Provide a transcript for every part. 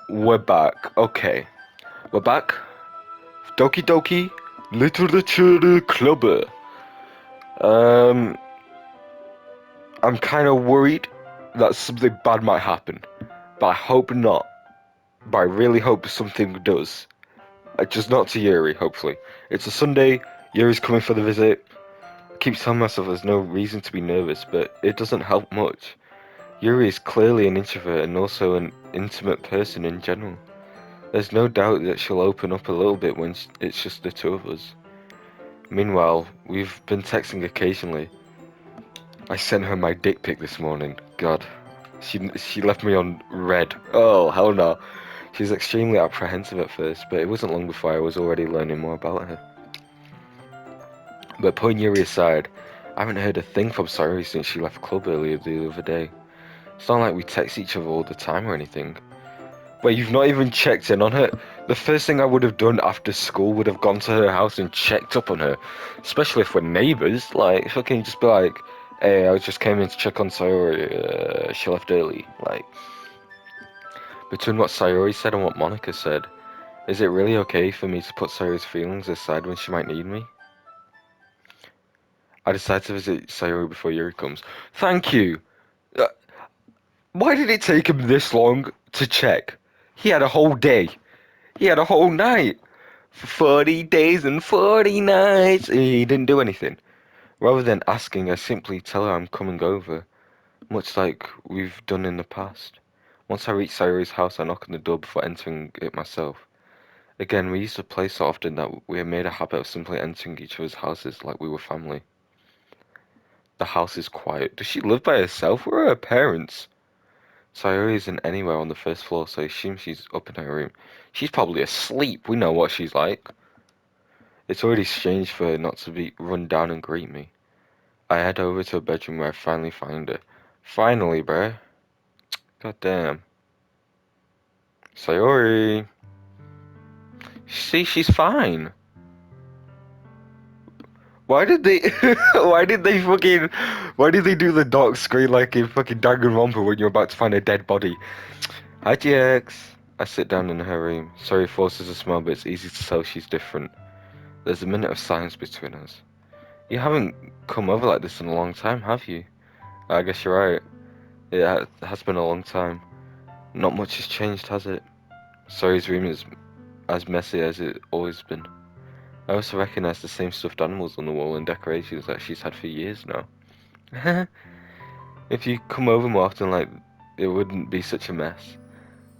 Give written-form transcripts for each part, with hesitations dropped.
we're back. Okay, we're back. Doki Doki Literature Club. Um, I'm kind of worried that something bad might happen, but I hope not. But I really hope something does. Just not to Yuri, hopefully. It's a Sunday. Yuri's coming for the visit. I keep telling myself there's no reason to be nervous, but it doesn't help much. Yuri is clearly an introvert and also an intimate person in general. There's no doubt that she'll open up a little bit when it's just the two of us. Meanwhile, we've been texting occasionally. I sent her my dick pic this morning. God, she left me on red. Oh, hell no. She's extremely apprehensive at first, but it wasn't long before I was already learning more about her. But putting Yuri aside, I haven't heard a thing from Sayori since she left club earlier the other day. It's not like we text each other all the time or anything. Wait, you've not even checked in on her? The first thing I would have done after school would have gone to her house and checked up on her. Especially if we're neighbours. Like, fucking just be like, hey, I just came in to check on Sayori. She left early. Like, between what Sayori said and what Monica said, is it really okay for me to put Sayori's feelings aside when she might need me? I decided to visit Sayori before Yuri comes. Thank you! Uh, why did it take him this long to check? He had a whole day. He had a whole night. For 40 days and 40 nights. He didn't do anything. Rather than asking, I simply tell her I'm coming over, much like we've done in the past. Once I reach Sayori's house, I knock on the door before entering it myself. Again, we used to play so often that we had made a habit of simply entering each other's houses like we were family. The house is quiet. Does she live by herself? Where are her parents? Sayori isn't anywhere on the first floor, so I assume she's up in her room. She's probably asleep. We know what she's like. It's already strange for her not to be run down and greet me. I head over to her bedroom where I finally find her. Finally, bruh. God damn. Sayori. See, she's fine. Why did they why did they fucking why did they do the dark screen like in fucking Danganronpa when you're about to find a dead body? Hi GX. I sit down in her room. Sorry forces a smile, but it's easy to tell she's different. There's a minute of silence between us. You haven't come over like this in a long time, have you? I guess you're right. It has been a long time. Not much has changed, has it? Sorry's room is as messy as it always been. I also recognize the same stuffed animals on the wall and decorations that she's had for years now. If you come over more often, like, it wouldn't be such a mess.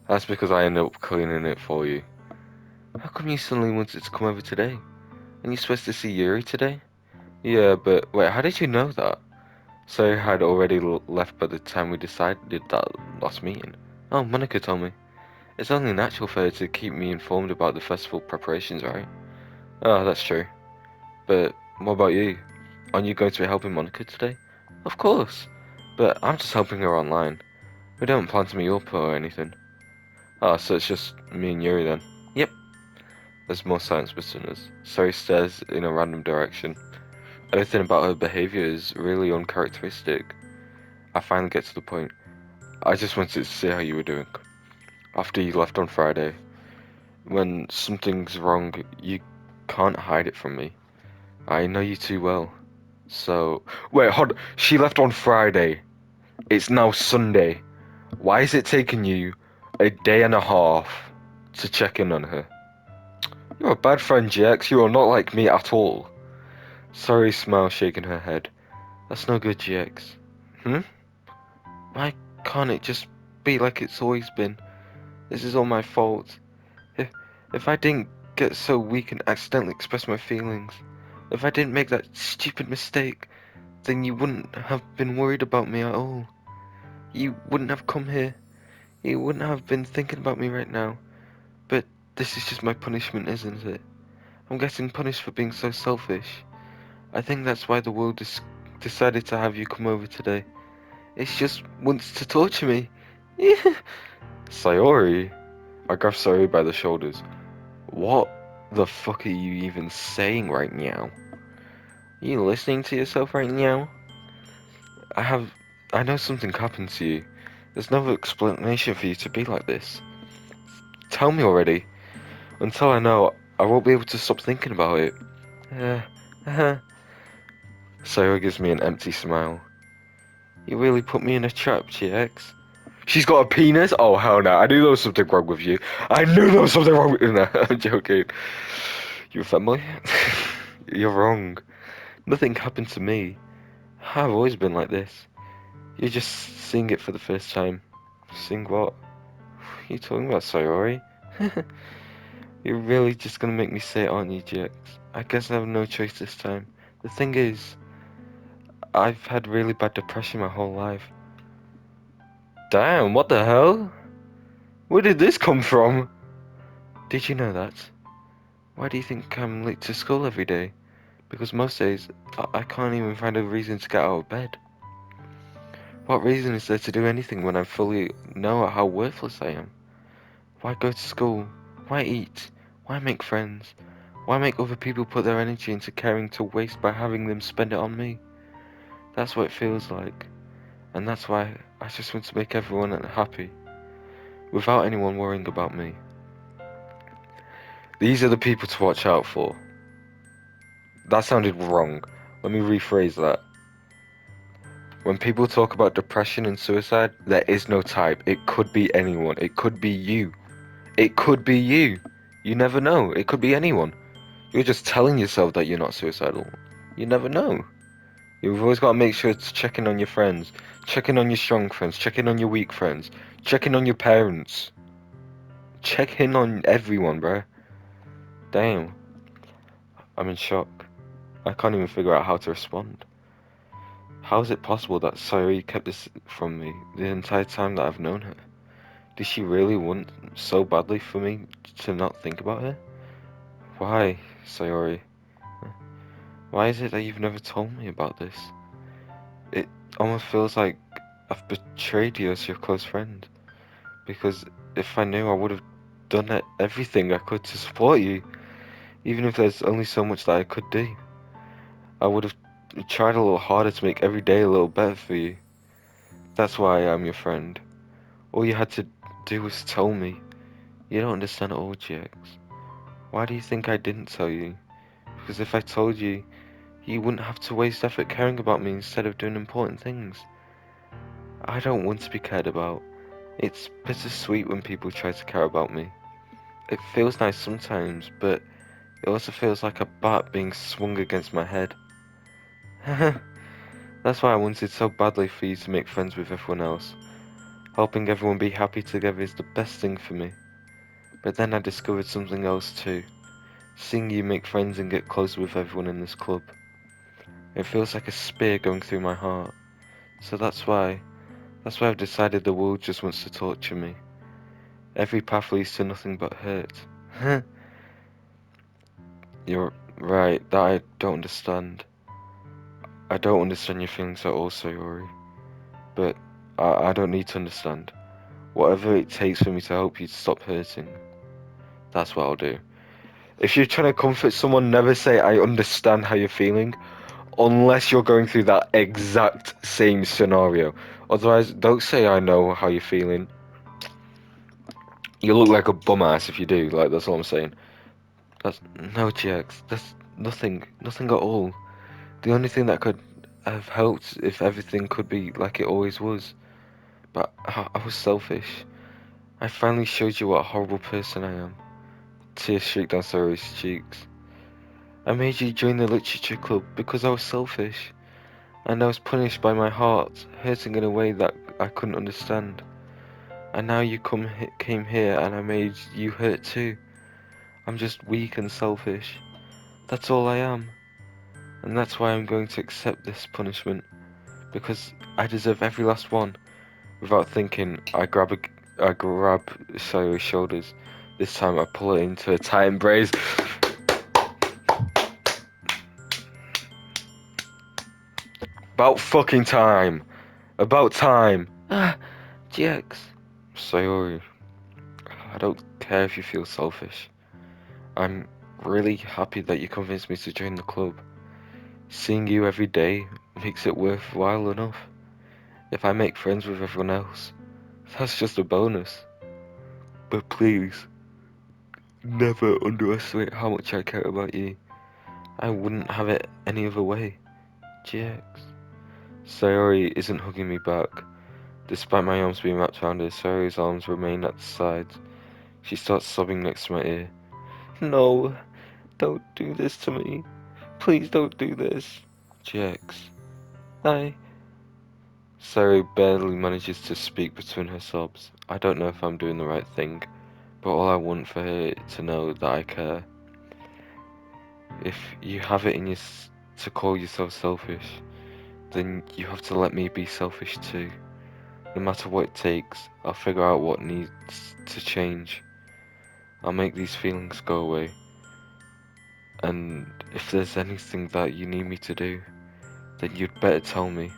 That's because I end up cleaning it for you. How come you suddenly wanted to come over today? And you supposed to see Yuri today? Yeah, but wait, how did you know that? So I had already left by the time we decided that last meeting. Oh, Monica told me. It's only natural for her to keep me informed about the festival preparations, right? Oh, that's true. But what about you? Aren't you going to be helping Monica today? Of course. But I'm just helping her online. We don't plan to meet up or anything. Oh, so it's just me and Yuri then? Yep. There's more silence between us. Sari stares in a random direction. Everything about her behavior is really uncharacteristic. I finally get to the point. I just wanted to see how you were doing. After you left on Friday, when something's wrong, you can't hide it from me. I know you too well. So, wait, hold on. She left on Friday. It's now Sunday. Why is it taking you a day and a half to check in on her? You're a bad friend, GX. You are not like me at all. Sorry, smile shaking her head. That's no good, GX. Hmm? Why can't it just be like it's always been? This is all my fault. If, if I didn't get so weak and accidentally express my feelings, if I didn't make that stupid mistake, then you wouldn't have been worried about me at all. You wouldn't have come here. You wouldn't have been thinking about me right now. But this is just my punishment, isn't it? I'm getting punished for being so selfish. I think that's why the world decided to have you come over today. It just wants to torture me. Yeah. Sayori? I grabbed Sayori by the shoulders. What the fuck are you even saying right now? Are you listening to yourself right now? I have... I know something happened to you. There's no explanation for you to be like this. tell me already. Until I know, I won't be able to stop thinking about it. Sayori gives me an empty smile. You really put me in a trap, GX. She's got a penis? Oh, hell no. I knew there was something wrong with you. I knew there was something wrong with you. No, I'm joking. You a fanboy? You're wrong. Nothing happened to me. I've always been like this. You're just seeing it for the first time. Seeing what? What are you talking about, Sayori? You're really just gonna make me say it, aren't you, GX? I guess I have no choice this time. The thing is, I've had really bad depression my whole life. Damn, what the hell? Where did this come from? Did you know that? Why do you think I'm late to school every day? Because most days, I can't even find a reason to get out of bed. What reason is there to do anything when I fully know how worthless I am? Why go to school? Why eat? Why make friends? Why make other people put their energy into caring to waste by having them spend it on me? That's what it feels like. And that's why I just want to make everyone happy, without anyone worrying about me. These are the people to watch out for. That sounded wrong. Let me rephrase that. When people talk about depression and suicide, there is no type. It could be anyone. It could be you. It could be you. You never know. It could be anyone. You're just telling yourself that you're not suicidal. You never know. You've always got to make sure to check in on your friends, check in on your strong friends, check in on your weak friends, check in on your parents. Check in on everyone, bruh. Damn. I'm in shock. I can't even figure out how to respond. How is it possible that Sayori kept this from me the entire time that I've known her? Did she really want so badly for me to not think about her? Why, Sayori? Why is it that you've never told me about this? It almost feels like I've betrayed you as your close friend. Because if I knew, I would have done everything I could to support you. Even if there's only so much that I could do. I would have tried a little harder to make every day a little better for you. That's why I'm your friend. All you had to do was tell me. You don't understand at all, GX. Why do you think I didn't tell you? Because if I told you, you wouldn't have to waste effort caring about me instead of doing important things. I don't want to be cared about. It's bittersweet when people try to care about me. It feels nice sometimes, but it also feels like a bat being swung against my head. That's why I wanted so badly for you to make friends with everyone else. Helping everyone be happy together is the best thing for me. But then I discovered something else too. Seeing you make friends and get closer with everyone in this club. It feels like a spear going through my heart. So that's why I've decided the world just wants to torture me. Every path leads to nothing but hurt. You're right, that I don't understand. I don't understand your feelings at all, Sayori. But I don't need to understand. Whatever it takes for me to help you to stop hurting, that's what I'll do. If you're trying to comfort someone, never say I understand how you're feeling, unless you're going through that exact same scenario. Otherwise, don't say I know how you're feeling. You look like a bum ass if you do, like, that's all I'm saying. That's no, GX, that's nothing at all. The only thing that could have helped if everything could be like it always was. But I was selfish. I finally showed you what a horrible person I am. Tears streaked down Sayori's cheeks. I made you join the literature club because I was selfish. And I was punished by my heart, hurting in a way that I couldn't understand. And now you came here and I made you hurt too. I'm just weak and selfish. That's all I am. And that's why I'm going to accept this punishment. Because I deserve every last one. Without thinking, I grab Sayori's shoulders. This time I pull it into a tight embrace. About fucking time. About time. GX. Sayori, I don't care if you feel selfish. I'm really happy that you convinced me to join the club. Seeing you every day makes it worthwhile enough. If I make friends with everyone else, that's just a bonus. But please, never underestimate how much I care about you. I wouldn't have it any other way. GX. Sayori isn't hugging me back. Despite my arms being wrapped around her, Sayori's arms remain at the sides. She starts sobbing next to my ear. No, don't do this to me. Please don't do this. GX. Sayori barely manages to speak between her sobs. I don't know if I'm doing the right thing, but all I want for her to know that I care. If you have it in you to call yourself selfish, then you have to let me be selfish too. No matter what it takes, I'll figure out what needs to change. I'll make these feelings go away. And if there's anything that you need me to do, then you'd better tell me.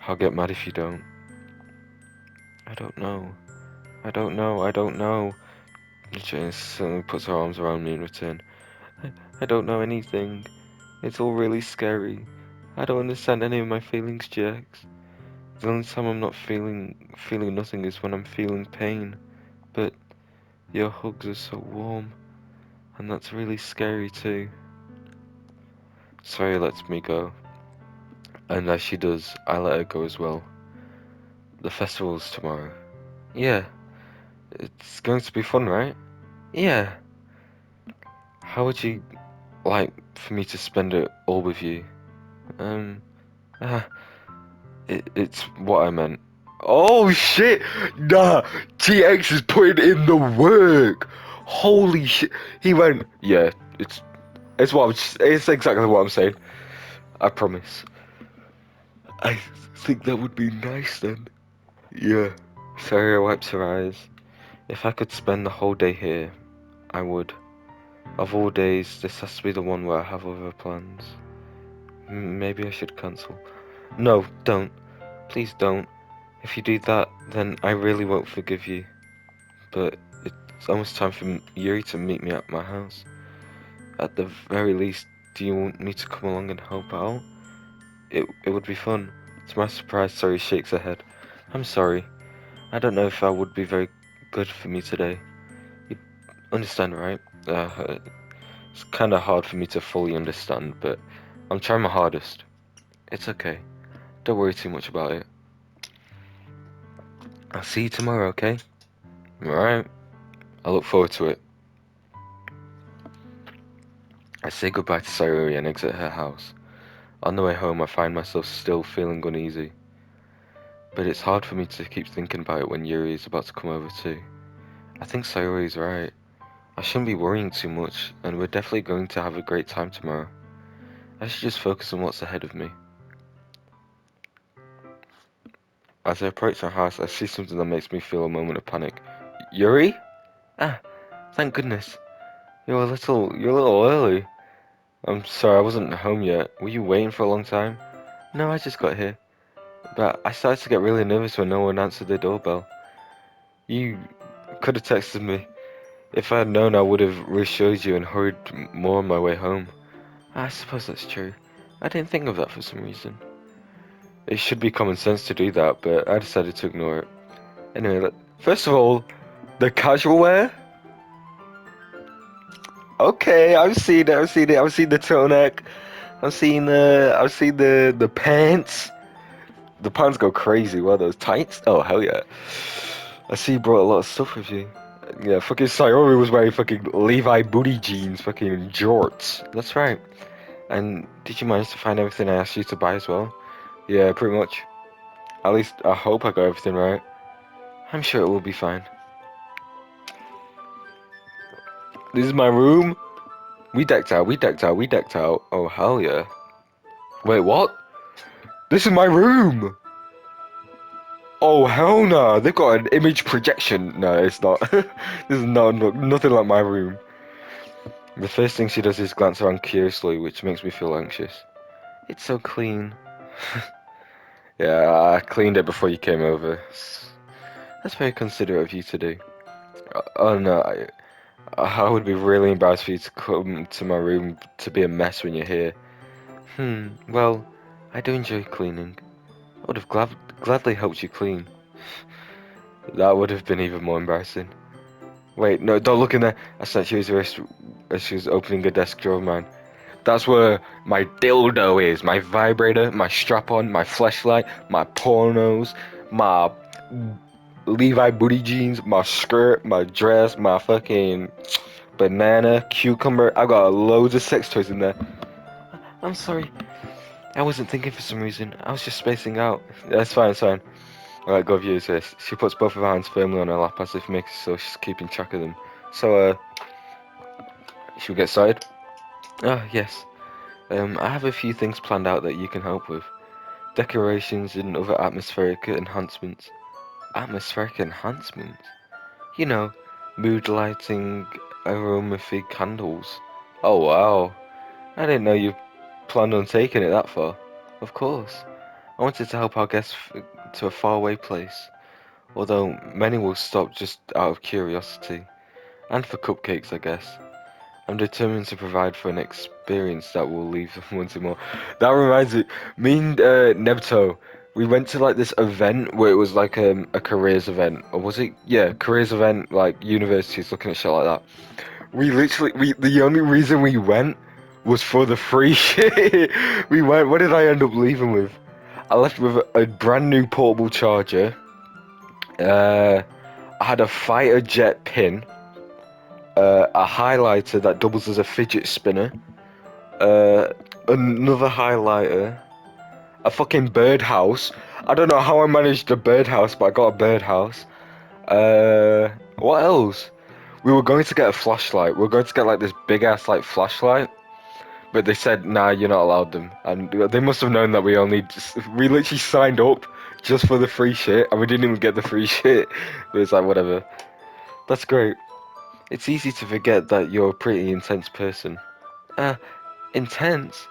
I'll get mad if you don't. I don't know. I don't know. Jane suddenly puts her arms around me in return. I don't know anything. It's all really scary. I don't understand any of my feelings, Jax. The only time I'm not feeling nothing is when I'm feeling pain. But your hugs are so warm, and that's really scary too. Sorry lets me go, and as she does, I let her go as well. The festival's tomorrow. Yeah, it's going to be fun, right? Yeah. How would you like for me to spend it all with you? Um, ah, it's what I meant. Oh shit! Nah, TX is putting in the work. Holy shit! He went. Yeah, it's what it's exactly what I'm saying. I promise. I think that would be nice then. Yeah. Sarah wipes her eyes. If I could spend the whole day here, I would. Of all days, this has to be the one where I have other plans. Maybe I should cancel. No, don't. Please don't. If you do that, then I really won't forgive you. But it's almost time for Yuri to meet me at my house. At the very least, do you want me to come along and help out? It would be fun. To my surprise, Sari shakes her head. I'm sorry. I don't know if I would be very good for me today. You understand, right? It's kind of hard for me to fully understand, but I'm trying my hardest. It's okay. Don't worry too much about it. I'll see you tomorrow, okay? Alright. I look forward to it. I say goodbye to Sayori and exit her house. On the way home, I find myself still feeling uneasy. But it's hard for me to keep thinking about it when Yuri is about to come over too. I think Sayori's right. I shouldn't be worrying too much, and we're definitely going to have a great time tomorrow. I should just focus on what's ahead of me. As I approach her house, I see something that makes me feel a moment of panic. Yuri? Ah, thank goodness. You're a little early. I'm sorry, I wasn't home yet. Were you waiting for a long time? No, I just got here. But I started to get really nervous when no one answered the doorbell. You could have texted me. If I had known, I would have reassured you and hurried more on my way home. I suppose that's true. I didn't think of that for some reason. It should be common sense to do that, but I decided to ignore it. Anyway, first of all, the casual wear? Okay, I've seen the turtleneck. I've seen the pants. The pants go crazy. What are those tights? Oh hell yeah! I see you brought a lot of stuff with you. Yeah, fucking Sayori was wearing fucking Levi booty jeans, fucking jorts. That's right. And did you manage to find everything I asked you to buy as well? Yeah, pretty much. At least I hope I got everything right. I'm sure it will be fine. This is my room. We decked out, we decked out, we decked out. Oh hell yeah. Wait, what? This is my room! Oh hell no! They've got an image projection. No, it's not. This is nothing like my room. The first thing she does is glance around curiously, which makes me feel anxious. It's so clean. Yeah, I cleaned it before you came over. That's very considerate of you to do. Oh no, I would be really embarrassed for you to come to my room to be a mess when you're here. Well, I do enjoy cleaning. I would have gladly helped you clean. That would have been even more embarrassing. Wait, no, don't look in there. I said she was wrist as she was opening a desk drawer of mine. That's where my dildo is, my vibrator, my strap-on, my flashlight, my pornos, my Levi booty jeans, my skirt, my dress, my fucking banana, cucumber. I got loads of sex toys in there. I'm sorry. I wasn't thinking for some reason. I was just spacing out. That's fine, it's fine. Alright, go view this. She puts both of her hands firmly on her lap as if making so she's keeping track of them. So, should we get started? Oh, yes. I have a few things planned out that you can help with. Decorations and other atmospheric enhancements. Atmospheric enhancements? You know, mood lighting, aromatic candles. Oh, wow. I didn't know you planned on taking it that far. Of course. I wanted to help our guests to a faraway place, although many will stop just out of curiosity, and for cupcakes, I guess. I'm determined to provide for an experience that will leave them wanting more. That reminds me and Nebto, we went to like this event where it was like a careers event, or was it? Yeah, careers event, like universities looking at shit like that. We literally, the only reason we went was for the free shit. We went. What did I end up leaving with? I left with a brand new portable charger. I had a fighter jet pin, a highlighter that doubles as a fidget spinner, uh, another highlighter, a fucking birdhouse. I don't know how I managed a birdhouse, but I got a birdhouse. What else? We were going to get a flashlight. We were going to get like this big ass like flashlight, but they said nah, you're not allowed them. And they must have known that we literally signed up just for the free shit, and we didn't even get the free shit. But it's like whatever. That's great. It's easy to forget that you're a pretty intense person. Uh, intense?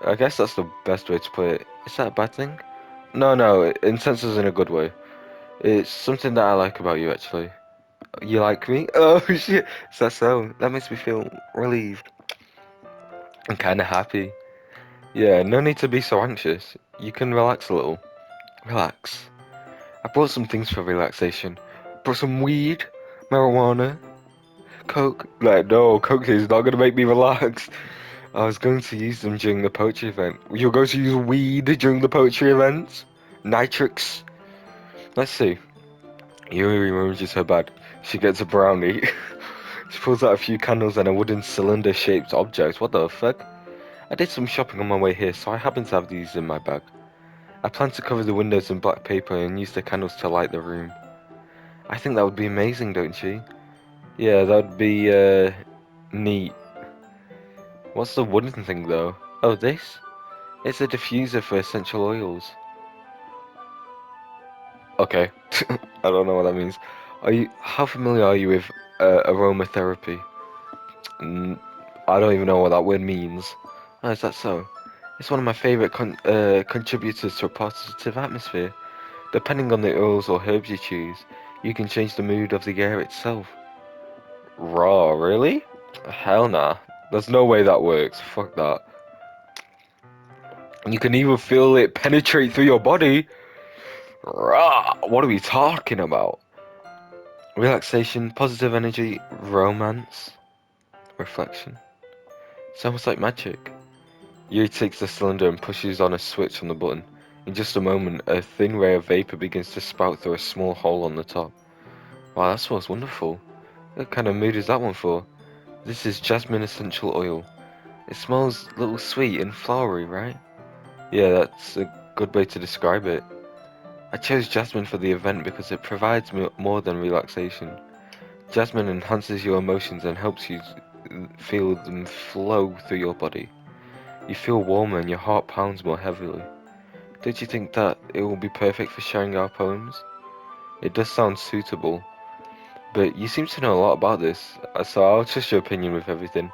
I guess that's the best way to put it. Is that a bad thing? No, no, intense is in a good way. It's something that I like about you, actually. You like me? Oh shit! Is that so? That makes me feel relieved. I'm kinda happy. Yeah, no need to be so anxious. You can relax a little. Relax. I brought some things for relaxation. Brought some weed, marijuana, coke. Like, no, coke is not gonna make me relax. I was going to use them during the poetry event. You're going to use weed during the poetry event? Nitrix? Let's see. Yuri rummages her bag. She gets a brownie. She pulls out a few candles and a wooden cylinder-shaped object. What the fuck? I did some shopping on my way here, so I happen to have these in my bag. I plan to cover the windows in black paper and use the candles to light the room. I think that would be amazing, don't you? Yeah, that would be, neat. What's the wooden thing, though? Oh, this? It's a diffuser for essential oils. Okay. I don't know what that means. How familiar are you with aromatherapy? Mm, I don't even know what that word means. Oh, is that so? It's one of my favorite contributors to a positive atmosphere. Depending on the oils or herbs you choose, you can change the mood of the air itself. Raw, really? Hell nah. There's no way that works. Fuck that. You can even feel it penetrate through your body. Raw. What are we talking about? Relaxation, positive energy, romance, reflection. It's almost like magic. Yuri takes the cylinder and pushes on a switch on the button. In just a moment, a thin ray of vapor begins to spout through a small hole on the top. Wow, that smells wonderful. What kind of mood is that one for? This is jasmine essential oil. It smells a little sweet and flowery, right? Yeah, that's a good way to describe it. I chose jasmine for the event because it provides more than relaxation. Jasmine enhances your emotions and helps you feel them flow through your body. You feel warmer and your heart pounds more heavily. Don't you think that it will be perfect for sharing our poems? It does sound suitable, but you seem to know a lot about this, so I'll trust your opinion with everything.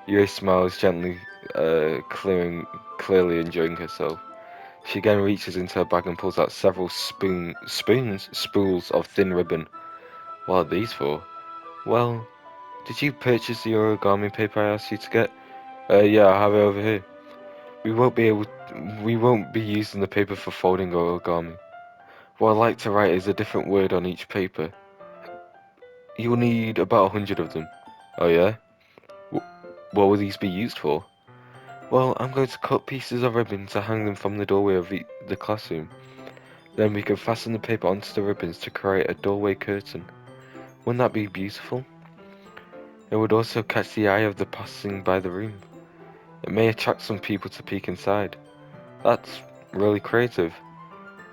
Yuri smiles gently, clearly enjoying herself. She again reaches into her bag and pulls out several spools of thin ribbon. What are these for? Well, did you purchase the origami paper I asked you to get? Yeah, I have it over here. We won't be using the paper for folding origami. What I like to write is a different word on each paper. You'll need about 100 of them. Oh yeah? What will these be used for? Well, I'm going to cut pieces of ribbon to hang them from the doorway of the classroom. Then we can fasten the paper onto the ribbons to create a doorway curtain. Wouldn't that be beautiful? It would also catch the eye of the passing by the room. It may attract some people to peek inside. That's really creative.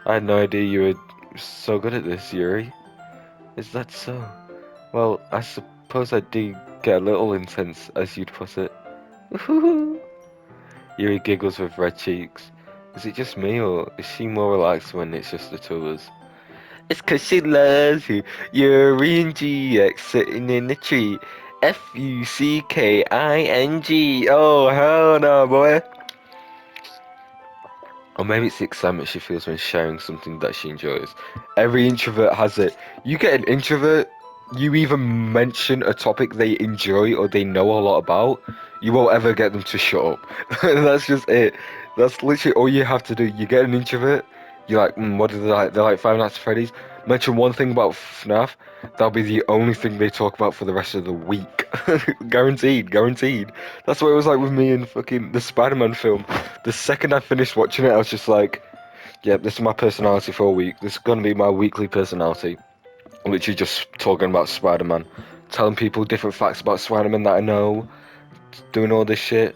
I had no idea you were so good at this, Yuri. Is that so? Well, I suppose I do get a little intense, as you'd put it. Yuri giggles with red cheeks. Is it just me, or is she more relaxed when it's just the two of us? It's 'cause she loves you. Yuri and GX sitting in the tree. Fucking. Oh, hell no, boy. Or maybe it's the excitement she feels when sharing something that she enjoys. Every introvert has it. You get an introvert, you even mention a topic they enjoy or they know a lot about, you won't ever get them to shut up. That's just it. That's literally all you have to do. You get an introvert, you're like, what do they like? They like Five Nights at Freddy's. Mention one thing about FNAF, that'll be the only thing they talk about for the rest of the week. Guaranteed, guaranteed. That's what it was like with me in fucking the Spider-Man film. The second I finished watching it, I was just like, yeah, this is my personality for a week. This is gonna be my weekly personality. Literally just talking about Spider-Man. Telling people different facts about Spider-Man that I know. Doing all this shit.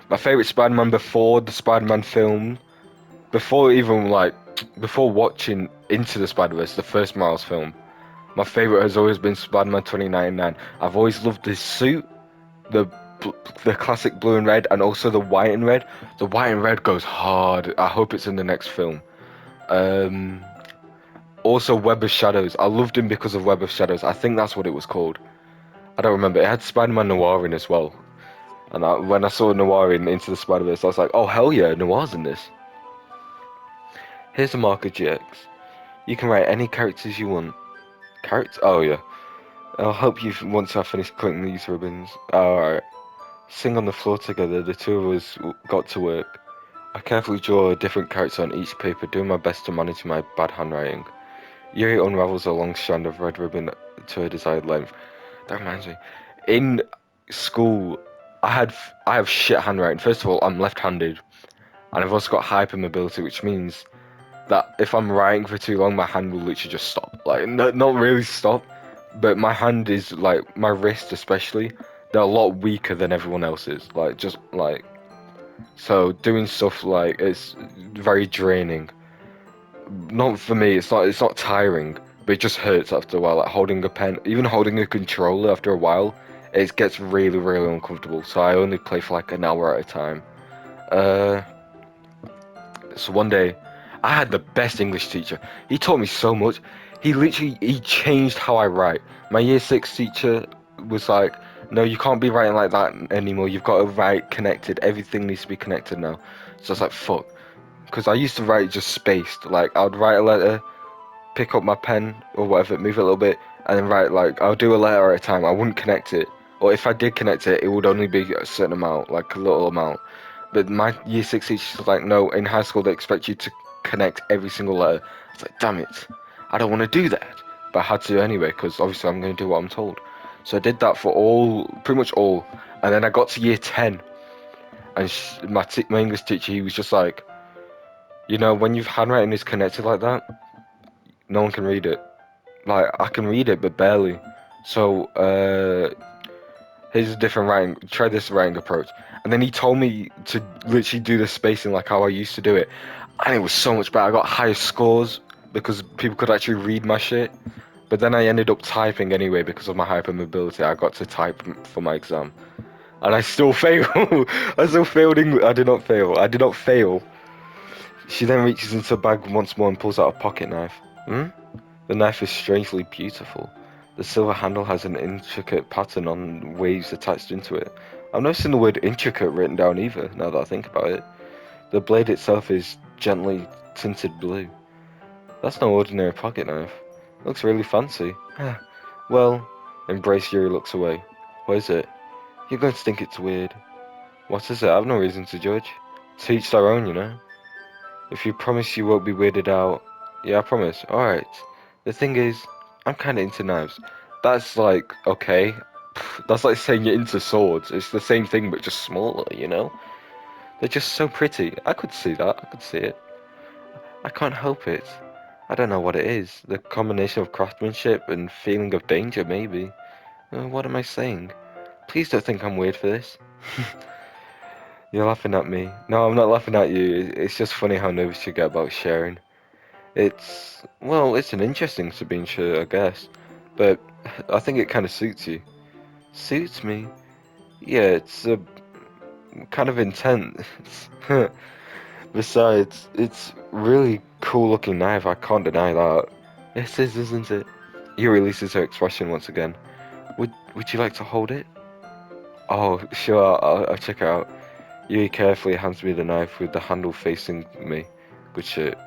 My favourite Spider-Man before the Spider-Man film, before watching Into the Spider-Verse, the first Miles film, my favourite has always been Spider-Man 2099. I've always loved his suit, the the classic blue and red, and also the white and red. The white and red goes hard. I hope it's in the next film. Um, Also Web of Shadows. I loved him because of Web of Shadows. I think that's what it was called. I don't remember. It had Spider-Man Noir in as well. And when I saw Noir in Into the Spider-Verse, I was like, oh hell yeah, Noir's in this. Here's a marker, GX. You can write any characters you want. Characters? Oh yeah. I'll help you once I finish cutting these ribbons. Alright. Sing on the floor together, the two of us got to work. I carefully draw a different character on each paper, doing my best to manage my bad handwriting. Yuri unravels a long strand of red ribbon to a desired length. That reminds me. In school, I have shit handwriting. First of all, I'm left-handed, and I've also got hypermobility, which means that if I'm writing for too long, my hand will literally just stop. Like, not really stop, but my hand is like my wrist, especially. They're a lot weaker than everyone else's. Like, just like so, doing stuff like it's very draining. Not for me. It's not tiring, but it just hurts after a while. Like holding a pen, even holding a controller after a while, it gets really, really uncomfortable. So I only play for like an hour at a time. Uh, so one day, I had the best English teacher. He taught me so much. He changed how I write. My year 6 teacher was like, no, you can't be writing like that anymore. You've got to write connected. Everything needs to be connected now. So I was like, fuck. Because I used to write just spaced. Like, I would write a letter, pick up my pen or whatever, move it a little bit, and then write, like, I'll do a letter at a time. I wouldn't connect it. Or if I did connect it, it would only be a certain amount, like a little amount. But my year 6 teacher was like, no, in high school they expect you to connect every single letter. I was like, damn it, I don't want to do that. But I had to anyway, because obviously I'm going to do what I'm told. So I did that for pretty much all. And then I got to year 10, and my English teacher, he was just like, you know, when your handwriting is connected like that, no one can read it. Like, I can read it, but barely. So, here's a different writing. Try this writing approach. And then he told me to literally do the spacing like how I used to do it. And it was so much better. I got higher scores because people could actually read my shit. But then I ended up typing anyway because of my hypermobility. I got to type for my exam. And I still failed. I still failed English. I did not fail. I did not fail. She then reaches into a bag once more and pulls out a pocket knife. Hmm? The knife is strangely beautiful. The silver handle has an intricate pattern on waves attached into it. I've never seen the word intricate written down either, now that I think about it. The blade itself is gently tinted blue. That's no ordinary pocket knife. Looks really fancy. Well, Embrace Yuri looks away. What is it? You're going to think it's weird. What is it? I've no reason to judge. To each their own, you know. If you promise you won't be weirded out. Yeah, I promise. Alright. The thing is, I'm kind of into knives. That's like, okay. That's like saying you're into swords. It's the same thing, but just smaller, you know? They're just so pretty. I could see that. I could see it. I can't help it. I don't know what it is. The combination of craftsmanship and feeling of danger, maybe. What am I saying? Please don't think I'm weird for this. You're laughing at me. No, I'm not laughing at you. It's just funny how nervous you get about sharing. It's an interesting Sabine shirt, I guess. But I think it kind of suits you. Suits me? Yeah, it's kind of intense. Besides, it's really cool looking knife, I can't deny that. It is, isn't it? He releases her expression once again. Would you like to hold it? Oh, sure, I'll check it out. Yui carefully hands me the knife with the handle facing me. Good shit.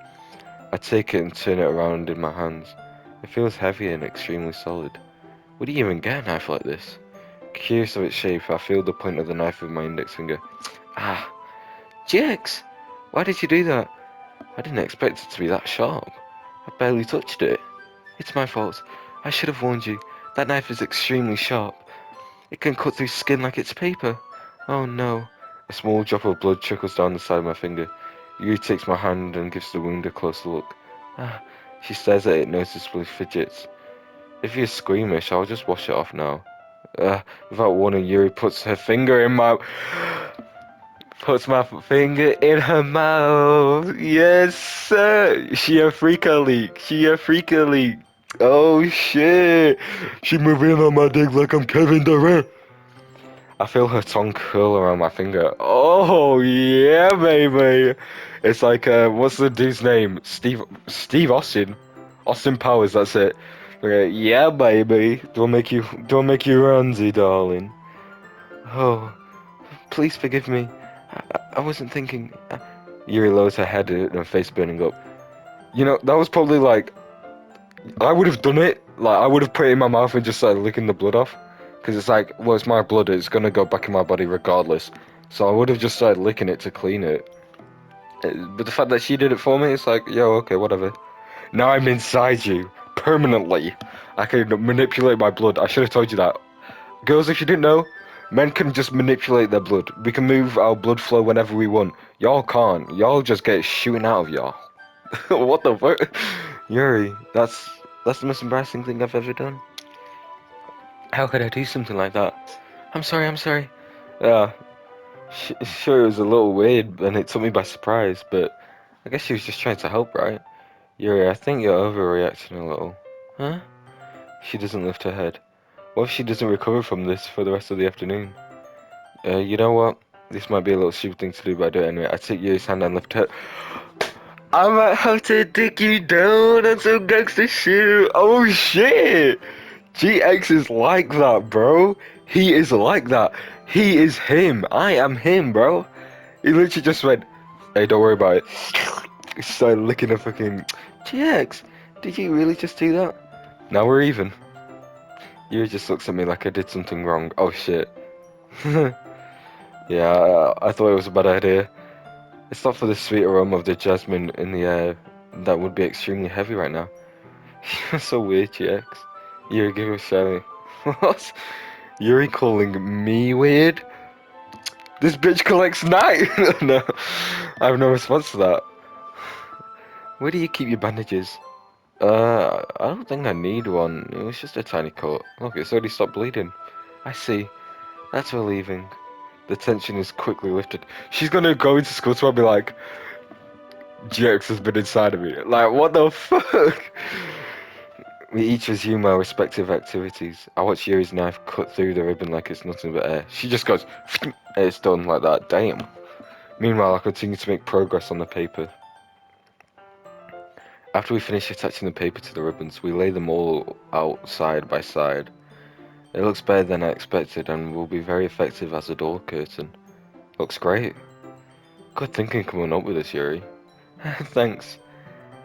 I take it and turn it around in my hands. It feels heavy and extremely solid. Where do you even get a knife like this? Curious of its shape, I feel the point of the knife with my index finger. Ah, Jix! Why did you do that? I didn't expect it to be that sharp. I barely touched it. It's my fault. I should have warned you. That knife is extremely sharp. It can cut through skin like it's paper. Oh no. A small drop of blood trickles down the side of my finger. Yuri takes my hand and gives the wound a closer look. Ah, she stares at it, noticeably fidgets. If you're squeamish, I'll just wash it off now. Without warning, Yuri puts my finger in her mouth. Yes, sir. She a freaker leak. She a freaker leak. Oh shit. She moving on my dick like I'm Kevin Durant. I feel her tongue curl around my finger. Oh yeah, baby. It's like what's the dude's name? Steve Austin. Austin Powers. That's it. Okay, yeah, baby. Don't make you runsy, darling. Oh, please forgive me. I wasn't thinking. Yuri lowers her head and her face burning up. You know, that was probably like I would have done it. Like I would have put it in my mouth and just started licking the blood off. Because it's like, well, it's my blood. It's gonna go back in my body regardless. So I would have just started licking it to clean it. But the fact that she did it for me, it's like, yo, okay, whatever. Now I'm inside you permanently. I can manipulate my blood. I should have told you that. Girls, if you didn't know, men can just manipulate their blood. We can move our blood flow whenever we want. Y'all can't. Y'all just get shooting out of y'all. What the fuck? Yuri, that's the most embarrassing thing I've ever done. How could I do something like that? I'm sorry. Yeah, sure, it was a little weird and it took me by surprise, but I guess she was just trying to help, right? Yuri, I think you're overreacting a little. Huh? She doesn't lift her head. What if she doesn't recover from this for the rest of the afternoon? You know what? This might be a little stupid thing to do, but I do it anyway. I take Yuri's hand and lift her. I might have to dig you down on some gangster shit. Oh shit! GX is like that, bro. He is like that. He is him. I am him, bro. He literally just went, hey, don't worry about it. He started licking a fucking... GX, did you really just do that? Now we're even. You just looks at me like I did something wrong. Oh shit. Yeah, I thought it was a bad idea. It's not for the sweet aroma of the jasmine in the air that would be extremely heavy right now. You're so weird, GX. Yuri giggles shyly. What? Yuri calling me weird? This bitch collects night! No, I have no response to that. Where do you keep your bandages? I don't think I need one. It was just a tiny cut. Look, it's already stopped bleeding. I see. That's relieving. The tension is quickly lifted. She's gonna go into school tomorrow and be like, GX has been inside of me. Like, what the fuck? We each resume our respective activities. I watch Yuri's knife cut through the ribbon like it's nothing but air. She just goes, and it's done like that. Damn. Meanwhile, I continue to make progress on the paper. After we finish attaching the paper to the ribbons, we lay them all out side by side. It looks better than I expected and will be very effective as a door curtain. Looks great. Good thinking coming up with this, Yuri. Thanks.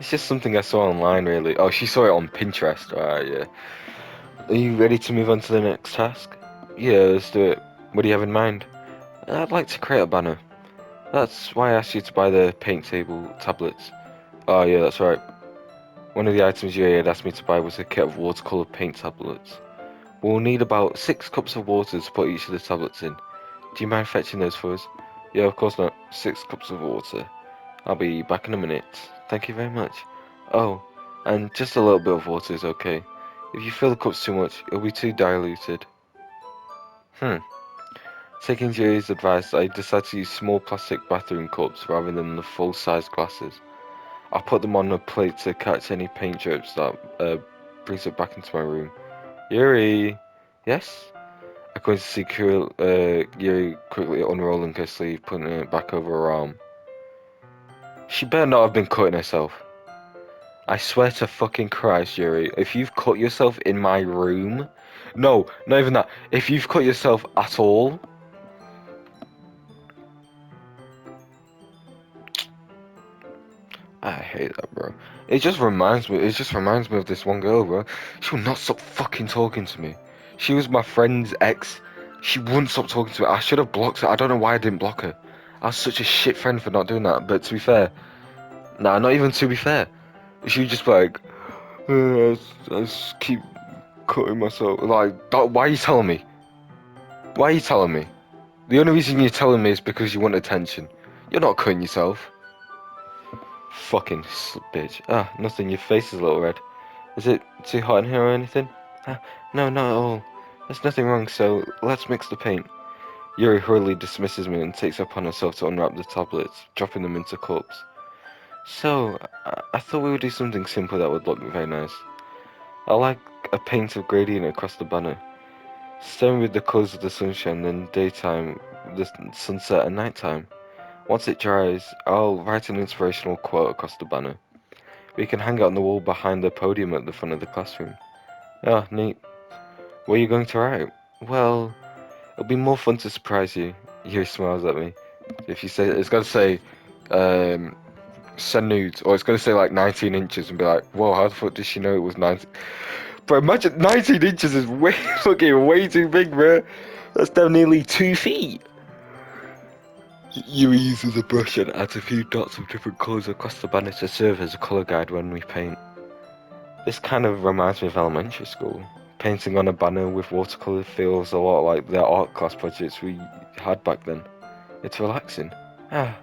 It's just something I saw online, really. Oh, she saw it on Pinterest. Alright, yeah. Are you ready to move on to the next task? Yeah, let's do it. What do you have in mind? I'd like to create a banner. That's why I asked you to buy the paint table tablets. Oh, yeah, that's right. One of the items Yuri had asked me to buy was a kit of watercolor paint tablets. We'll need about 6 cups of water to put each of the tablets in. Do you mind fetching those for us? Yeah, of course not. 6 cups of water. I'll be back in a minute. Thank you very much. Oh, and just a little bit of water is okay. If you fill the cups too much, it'll be too diluted. Taking Jerry's advice, I decided to use small plastic bathroom cups rather than the full-size glasses. I put them on a plate to catch any paint drips that brings it back into my room. Yuri! Yes? I couldn't see Yuri quickly unrolling her sleeve, putting it back over her arm. She better not have been cutting herself. I swear to fucking Christ, Yuri, if you've cut yourself in my room... No, not even that. If you've cut yourself at all... I hate that, bro. It just reminds me of this one girl, bro. She will not stop fucking talking to me. She was my friend's ex. She wouldn't stop talking to me. I should have blocked her. I don't know why I didn't block her. I was such a shit friend for not doing that. But to be fair, nah, not even to be fair. She would just be like, I just keep cutting myself. Like, why are you telling me? Why are you telling me? The only reason you're telling me is because you want attention. You're not cutting yourself. Fucking bitch. Ah, nothing. Your face is a little red. Is it too hot in here or anything? No, not at all. There's nothing wrong, so let's mix the paint. Yuri hurriedly dismisses me and takes it upon herself to unwrap the tablets, dropping them into cups. So, I thought we would do something simple that would look very nice. I like a paint of gradient across the banner. Starting with the colours of the sunshine, then daytime, the sunset and nighttime. Once it dries, I'll write an inspirational quote across the banner. We can hang it on the wall behind the podium at the front of the classroom. Ah, neat. What are you going to write? Well, it'll be more fun to surprise you. Yuri smiles at me. If you say it's gonna say, send nudes, or it's gonna say like 19 inches and be like, whoa, how the fuck did she know it was 19? Bro, imagine 19 inches is way fucking way too big, bro. That's down nearly 2 feet. Yuri uses a brush and adds a few dots of different colours across the banner to serve as a colour guide when we paint. This kind of reminds me of elementary school. Painting on a banner with watercolour feels a lot like the art class projects we had back then. It's relaxing. Ah,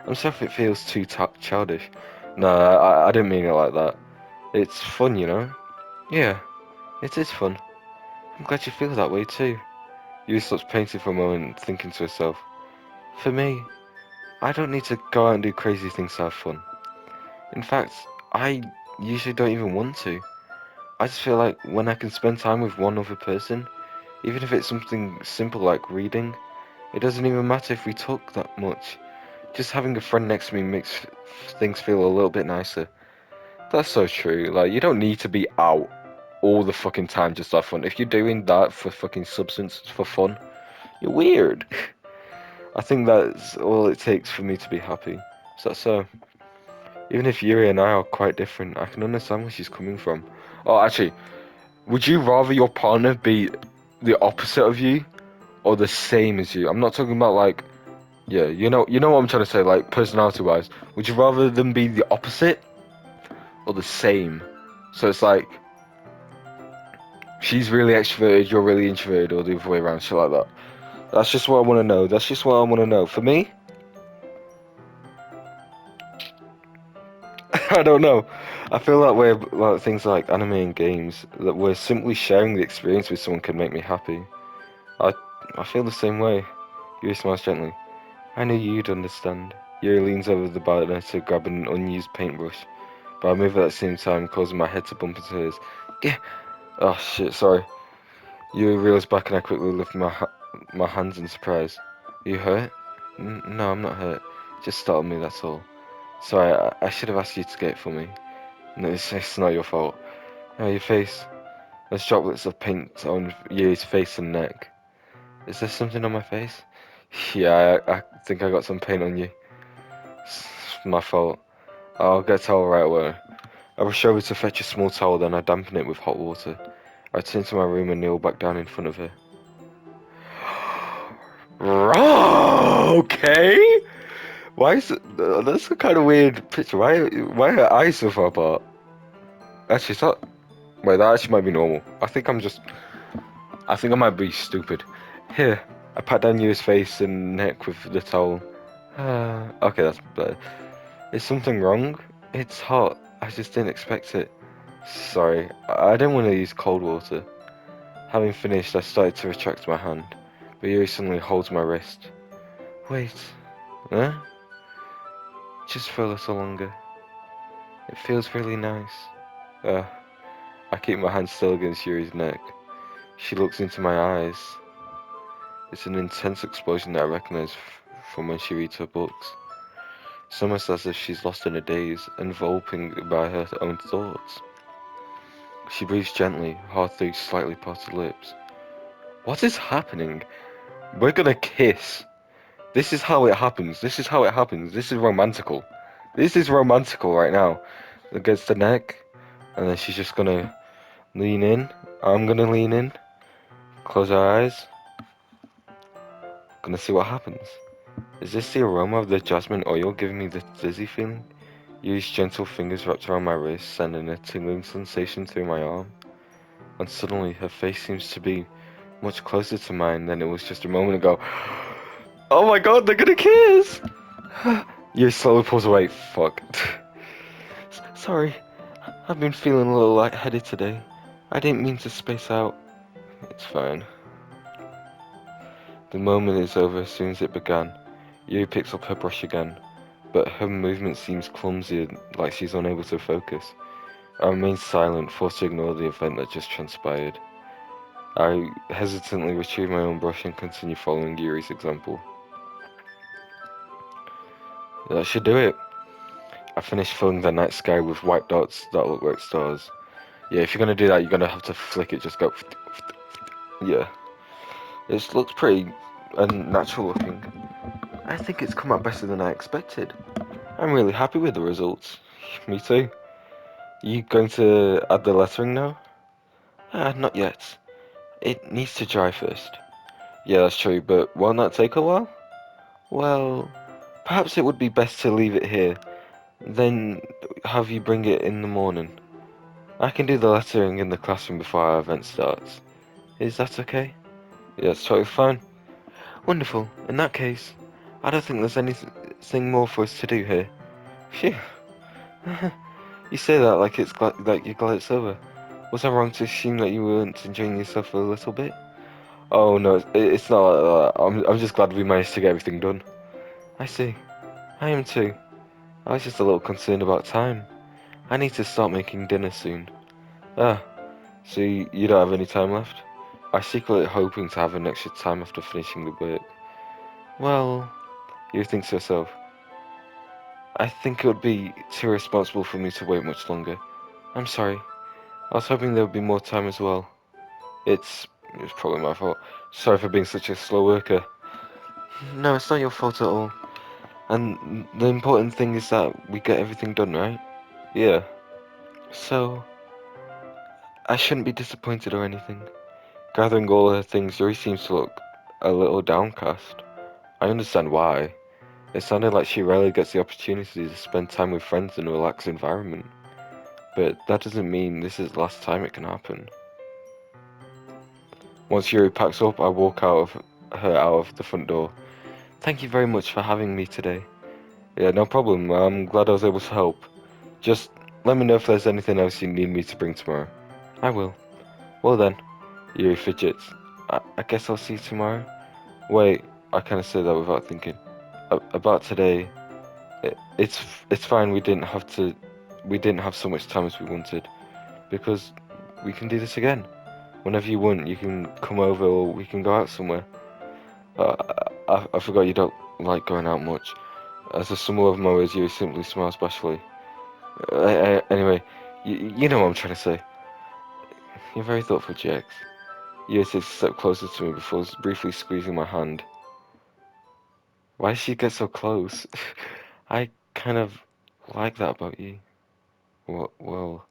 I'm sorry if it feels too childish. No, I didn't mean it like that. It's fun, you know? Yeah, it is fun. I'm glad you feel that way too. Yuri stops painting for a moment, thinking to herself. For me, I don't need to go out and do crazy things to have fun. In fact, I usually don't even want to. I just feel like when I can spend time with one other person, even if it's something simple like reading, it doesn't even matter if we talk that much. Just having a friend next to me makes things feel a little bit nicer. That's so true. Like, you don't need to be out all the fucking time just to have fun. If you're doing that for fucking substance, for fun, you're weird. I think that's all it takes for me to be happy. So, even if Yuri and I are quite different, I can understand where she's coming from. Oh, actually, would you rather your partner be the opposite of you or the same as you? I'm not talking about like, yeah, you know what I'm trying to say, like personality-wise. Would you rather them be the opposite or the same? So it's like she's really extroverted, you're really introverted, or the other way around, shit like that. That's just what I want to know. That's just what I want to know. For me, I don't know. I feel that way about things like anime and games, that where simply sharing the experience with someone can make me happy. I I feel the same way. Yuri smiles gently. I knew you'd understand. Yuri leans over the banner to grab an unused paintbrush, but I move at the same time, causing my head to bump into hers. Yeah. Oh shit, sorry. Yuri reels back and I quickly lift my hands in surprise. Are you hurt? No, I'm not hurt. Just startled me, that's all. Sorry, I should have asked you to get it for me. No, it's not your fault. Oh, your face. There's droplets of paint on Yuri's face and neck. Is there something on my face? Yeah, I think I got some paint on you. It's my fault. I'll get a towel right away. I rush over to fetch a small towel, then I dampen it with hot water. I return to my room and kneel back down in front of her. Okay. Why is it? That's a kind of weird picture. Why are her eyes so far apart? Actually, it's not. Wait, that actually might be normal. I think I might be stupid. Here, I pat down Yu's face and neck with the towel. Okay, that's better. Is something wrong? It's hot. I just didn't expect it. Sorry, I didn't want to use cold water. Having finished, I started to retract my hand, but Yuri suddenly holds my wrist. Wait, huh? Just for a little longer. It feels really nice. Uh, I keep my hand still against Yuri's neck. She looks into my eyes. It's an intense explosion that I recognize from when she reads her books. It's almost as if she's lost in a daze, enveloping by her own thoughts. She breathes gently, hard through slightly parted lips. What is happening? We're gonna kiss. This is how it happens. This is how it happens. This is romantical. This is romantical right now. Against the neck, and then she's just gonna lean in. I'm gonna lean in. Close our eyes. Gonna see what happens. Is this the aroma of the jasmine oil giving me the dizzy feeling? Yu's gentle fingers wrapped around my wrist, sending a tingling sensation through my arm. And suddenly, her face seems to be much closer to mine than it was just a moment ago. Oh my god, they're gonna kiss! Yu slowly pulls away. Fuck. Sorry, I've been feeling a little lightheaded today. I didn't mean to space out. It's fine. The moment is over as soon as it began. Yu picks up her brush again, but her movement seems clumsy, like she's unable to focus. I remain silent, forced to ignore the event that just transpired. I hesitantly retrieve my own brush and continue following Yuri's example. That should do it. I finished filling the night sky with white dots that look like stars. Yeah, if you're gonna do that, you're gonna have to flick it, just go. Yeah. It looks pretty unnatural looking. I think it's come out better than I expected. I'm really happy with the results. Me too. You going to add the lettering now? Not yet. It needs to dry first. Yeah, that's true, but won't that take a while? Well, perhaps it would be best to leave it here, then have you bring it in the morning. I can do the lettering in the classroom before our event starts. Is that okay? Yeah, it's totally fine. Wonderful. In that case, I don't think there's anything more for us to do here. Phew. You say that like like you're glad it's over. Was I wrong to assume that you weren't enjoying yourself a little bit? Oh no, it's not like that. I'm just glad we managed to get everything done. I see. I am too. I was just a little concerned about time. I need to start making dinner soon. Ah, so you don't have any time left? I was secretly hoping to have an extra time after finishing the work. Well, you think to yourself, I think it would be too irresponsible for me to wait much longer. I'm sorry. I was hoping there would be more time as well. It's probably my fault. Sorry for being such a slow worker. No, it's not your fault at all. And the important thing is that we get everything done, right? Yeah. So, I shouldn't be disappointed or anything. Gathering all her things, Yuri seems to look a little downcast. I understand why. It sounded like she rarely gets the opportunity to spend time with friends in a relaxed environment. But that doesn't mean this is the last time it can happen. Once Yuri packs up, I walk out of the front door. Thank you very much for having me today. Yeah, no problem. I'm glad I was able to help. Just let me know if there's anything else you need me to bring tomorrow. I will. Well then, Yuri fidgets. I guess I'll see you tomorrow. Wait, I kind of said that without thinking. About today, it's fine. We didn't have so much time as we wanted, because we can do this again. Whenever you want, you can come over or we can go out somewhere. Uh, I forgot you don't like going out much. As a sum of my words, Yuri simply smiles bashfully. Anyway, you know what I'm trying to say. You're very thoughtful, Jax. Yuri takes a step closer to me before briefly squeezing my hand. Why did she get so close? I kind of like that about you. Well,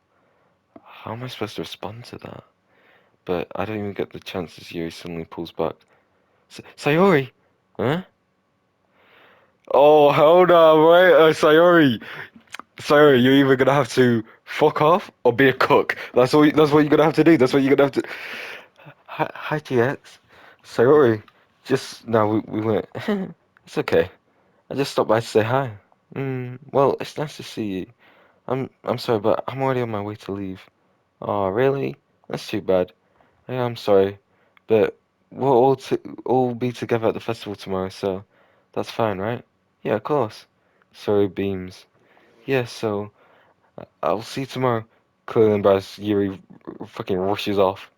how am I supposed to respond to that? But I don't even get the chance as Yuri suddenly pulls back. Sayori! Huh? Oh, hold on, wait, Sayori! Sorry, you're either gonna have to fuck off or be a cook. That's what you're gonna have to do. That's what you're gonna have to. Hi, GX. Sorry. Just no, we weren't. It's okay. I just stopped by to say hi. Well, it's nice to see you. I'm sorry, but I'm already on my way to leave. Oh, really? That's too bad. Yeah, I'm sorry, but we'll all be together at the festival tomorrow, so that's fine, right? Yeah, of course. Sorry, beams. Yeah, so I'll see you tomorrow. Clearly embarrassed, Yuri fucking rushes off.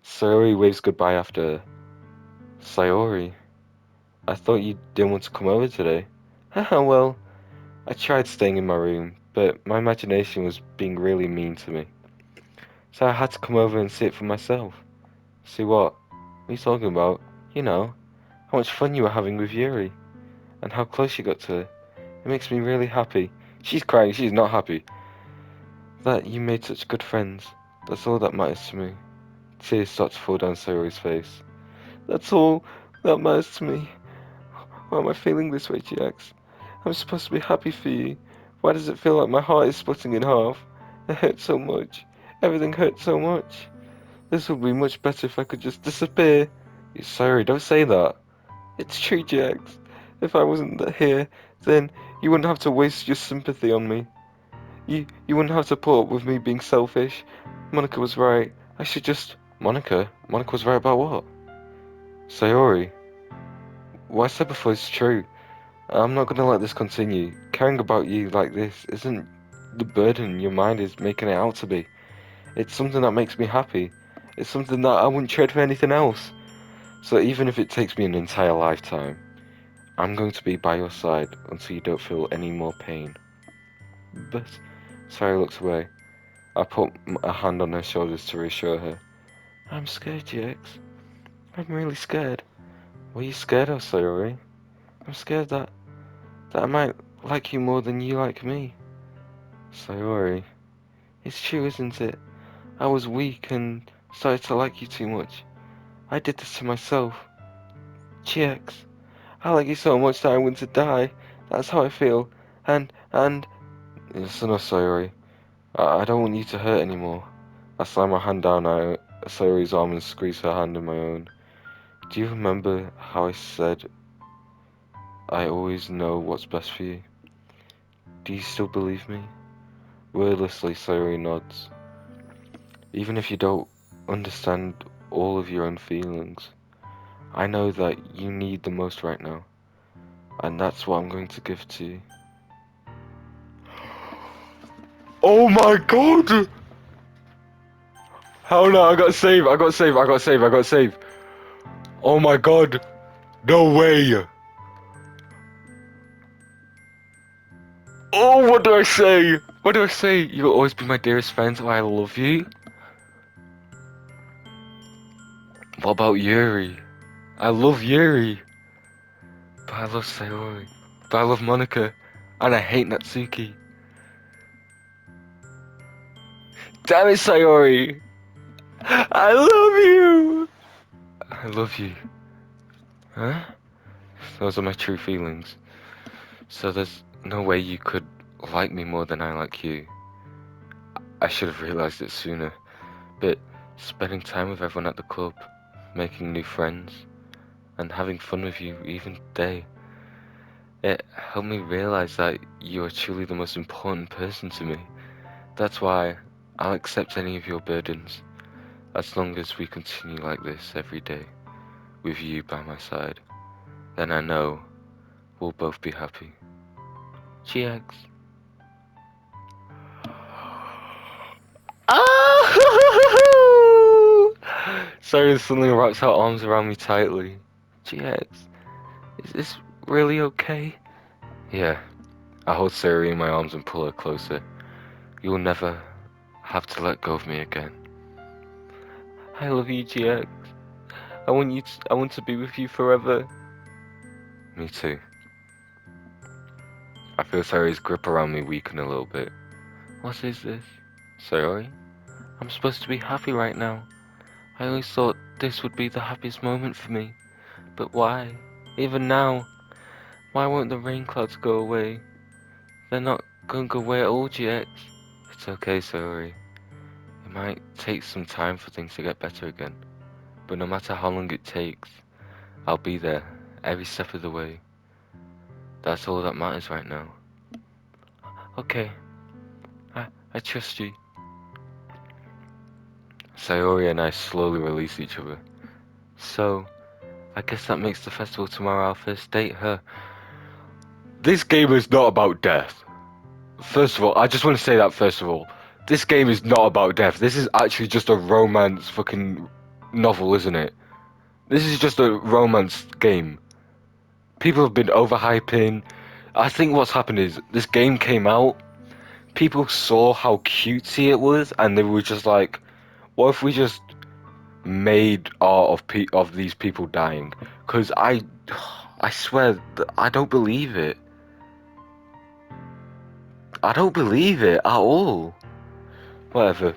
Sayori waves goodbye after. Sayori, I thought you didn't want to come over today. Haha, well, I tried staying in my room, but my imagination was being really mean to me. So I had to come over and see it for myself. See what? What are you talking about? You know, how much fun you were having with Yuri, and how close you got to her. It makes me really happy. She's crying, she's not happy. That you made such good friends. That's all that matters to me. Tears start to fall down Sayori's face. That's all that matters to me. Why am I feeling this way, GX? I'm supposed to be happy for you. Why does it feel like my heart is splitting in half? It hurts so much. Everything hurts so much. This would be much better if I could just disappear. Sorry, don't say that. It's true, GX. If I wasn't here, then you wouldn't have to waste your sympathy on me. You wouldn't have to put up with me being selfish. Monica was right. I should just... Monica? Monica was right about what? Sayori. What I said before is true. I'm not gonna let this continue. Caring about you like this isn't the burden your mind is making it out to be. It's something that makes me happy. It's something that I wouldn't trade for anything else. So even if it takes me an entire lifetime, I'm going to be by your side until you don't feel any more pain. But Sarah looks away. I put a hand on her shoulders to reassure her. I'm scared, GX. I'm really scared. What are you scared of, Sayori? I'm scared that I might like you more than you like me. Sayori, it's true, isn't it? I was weak and started to like you too much. I did this to myself. GX, I like you so much that I want to die. That's how I feel. And... It's enough, Sayori. I don't want you to hurt anymore. I slam my hand down Sayori's arm and squeeze her hand in my own. Do you remember how I said I always know what's best for you? Do you still believe me? Wordlessly, Sayori nods. Even if you don't understand all of your own feelings, I know that you need the most right now, and that's what I'm going to give to you. Oh my god! Hell no, I got save, I got save, I got save, I got save. Oh my god! No way! Oh, what do I say? What do I say? You'll always be my dearest friend, so I love you. What about Yuri? I love Yuri. But I love Sayori. But I love Monica. And I hate Natsuki. Damn it, Sayori! I love you! I love you. Huh? Those are my true feelings. So there's no way you could like me more than I like you. I should have realized it sooner. But spending time with everyone at the club, making new friends, and having fun with you even today, it helped me realize that you are truly the most important person to me. That's why I'll accept any of your burdens, as long as we continue like this every day, with you by my side. Then I know we'll both be happy. GX. Oh! Sorry, suddenly wraps her arms around me tightly. GX, is this really okay? Yeah. I hold Siri in my arms and pull her closer. You will never have to let go of me again. I love you, GX. I want to be with you forever. Me too. I feel Sari's grip around me weaken a little bit. What is this? Sari? I'm supposed to be happy right now. I always thought this would be the happiest moment for me. But why? Even now? Why won't the rain clouds go away? They're not Gonna go where old GX. It's okay, sorry. It might take some time for things to get better again. But no matter how long it takes, I'll be there every step of the way. That's all that matters right now. Okay, I trust you. Sayori and I slowly release each other. So, I guess that makes the festival tomorrow our first date, huh? This game is not about death. First of all, I just want to say that first of all. This game is not about death. This is actually just a romance fucking novel, isn't it? This is just a romance game. People have been overhyping. I think what's happened is this game came out, people saw how cutesy it was, and they were just like, what if we just made art of these people dying? Because I swear, I don't believe it. I don't believe it at all. Whatever.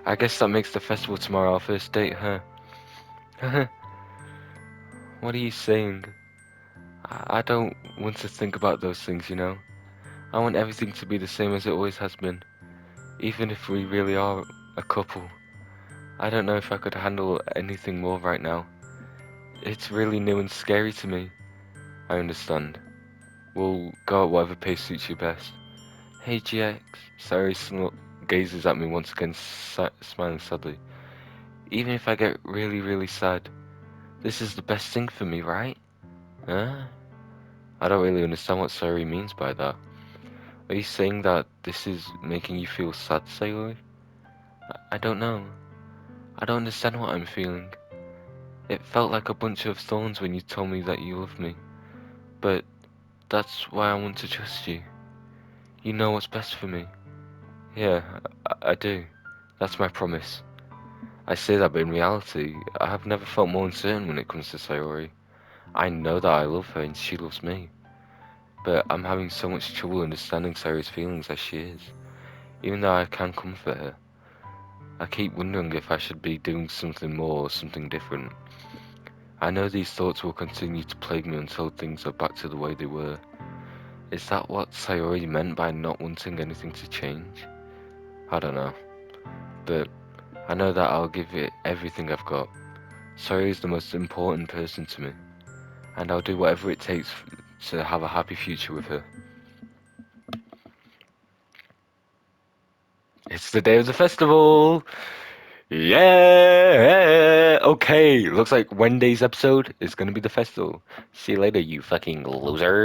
I guess that makes the festival tomorrow our first date, huh? What are you saying? I don't want to think about those things, you know? I want everything to be the same as it always has been. Even if we really are a couple. I don't know if I could handle anything more right now. It's really new and scary to me. I understand. We'll go at whatever pace suits you best. Hey GX. Sari gazes at me once again, smiling sadly. Even if I get really sad, this is the best thing for me, right? Huh? I don't really understand what Sayori means by that. Are you saying that this is making you feel sad, Sayori? I don't know. I don't understand what I'm feeling. It felt like a bunch of thorns when you told me that you loved me. But that's why I want to trust you. You know what's best for me. Yeah, I do. That's my promise. I say that, but in reality, I have never felt more uncertain when it comes to Sayori. I know that I love her and she loves me. But I'm having so much trouble understanding Sayori's feelings as she is. Even though I can comfort her, I keep wondering if I should be doing something more or something different. I know these thoughts will continue to plague me until things are back to the way they were. Is that what Sayori meant by not wanting anything to change? I don't know. But I know that I'll give it everything I've got. Sayori is the most important person to me. And I'll do whatever it takes to have a happy future with her. It's the day of the festival! Yeah! Okay, looks like Wednesday's episode is gonna be the festival. See you later, you fucking loser.